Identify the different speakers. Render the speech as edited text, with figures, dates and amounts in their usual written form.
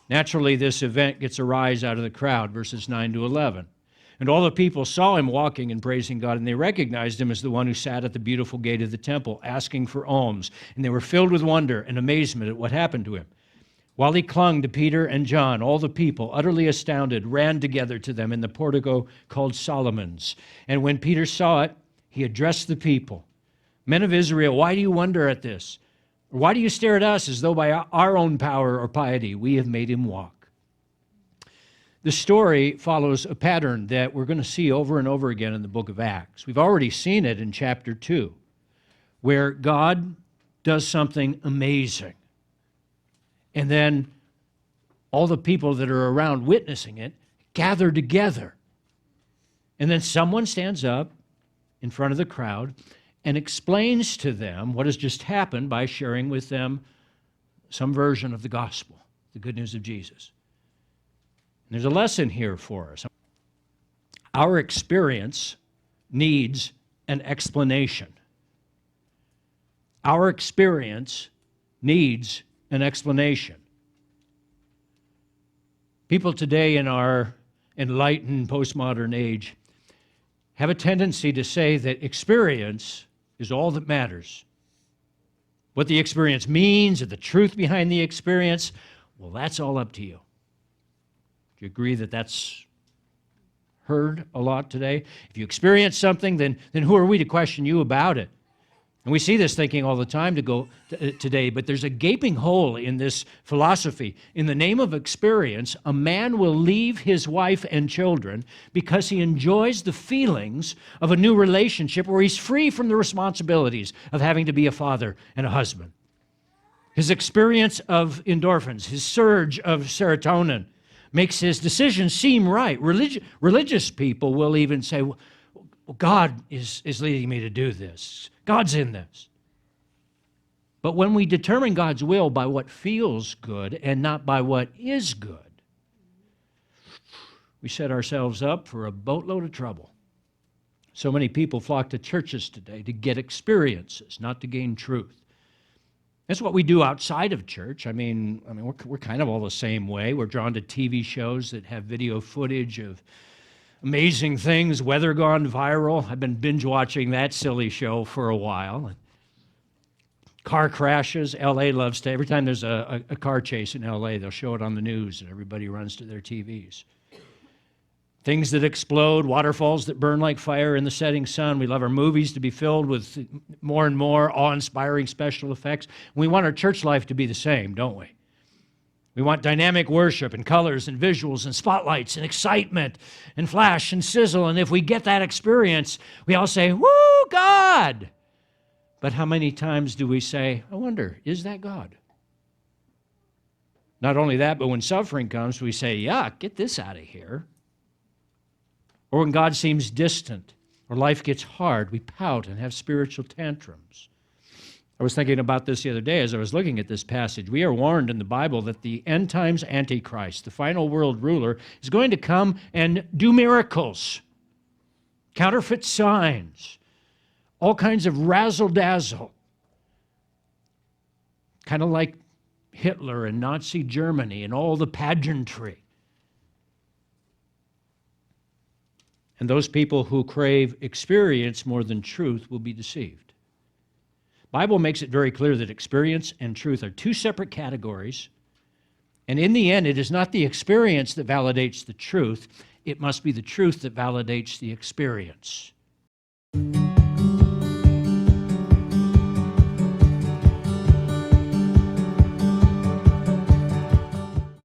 Speaker 1: Naturally, this event gets a rise out of the crowd, verses 9 to 11. And all the people saw him walking and praising God, and they recognized him as the one who sat at the beautiful gate of the temple, asking for alms. And they were filled with wonder and amazement at what happened to him. While he clung to Peter and John, all the people, utterly astounded, ran together to them in the portico called Solomon's. And when Peter saw it, he addressed the people. Men of Israel, why do you wonder at this? Or why do you stare at us as though by our own power or piety we have made him walk? The story follows a pattern that we're going to see over and over again in the book of Acts. We've already seen it in chapter 2, where God does something amazing. And then all the people that are around witnessing it gather together. And then someone stands up in front of the crowd and explains to them what has just happened by sharing with them some version of the gospel, the good news of Jesus. And there's a lesson here for us. Our experience needs an explanation. Our experience needs an explanation. People today in our enlightened postmodern age have a tendency to say that experience is all that matters. What the experience means, or the truth behind the experience, well, that's all up to you. Do you agree that that's heard a lot today? If you experience something, then who are we to question you about it? And we see this thinking all the time today, but there's a gaping hole in this philosophy. In the name of experience, a man will leave his wife and children because he enjoys the feelings of a new relationship where he's free from the responsibilities of having to be a father and a husband. His experience of endorphins, his surge of serotonin, makes his decision seem right. Religious people will even say, well, God is leading me to do this. God's in this. But when we determine God's will by what feels good and not by what is good, we set ourselves up for a boatload of trouble. So many people flock to churches today to get experiences, not to gain truth. That's what we do outside of church. I mean, we're kind of all the same way. We're drawn to TV shows that have video footage of amazing things, weather gone viral. I've been binge watching that silly show for a while. Car crashes. L.A. loves to, every time there's a car chase in L.A., they'll show it on the news and everybody runs to their TVs. Things that explode, waterfalls that burn like fire in the setting sun. We love our movies to be filled with more and more awe-inspiring special effects. We want our church life to be the same, don't we? We want dynamic worship and colors and visuals and spotlights and excitement and flash and sizzle. And if we get that experience, we all say, woo, God! But how many times do we say, I wonder, is that God? Not only that, but when suffering comes, we say, yuck, get this out of here. Or when God seems distant or life gets hard, we pout and have spiritual tantrums. I was thinking about this the other day as I was looking at this passage. We are warned in the Bible that the end times Antichrist, the final world ruler, is going to come and do miracles, counterfeit signs, all kinds of razzle-dazzle, kind of like Hitler and Nazi Germany and all the pageantry. And those people who crave experience more than truth will be deceived. The Bible makes it very clear that experience and truth are two separate categories. And in the end, it is not the experience that validates the truth. It must be the truth that validates the experience.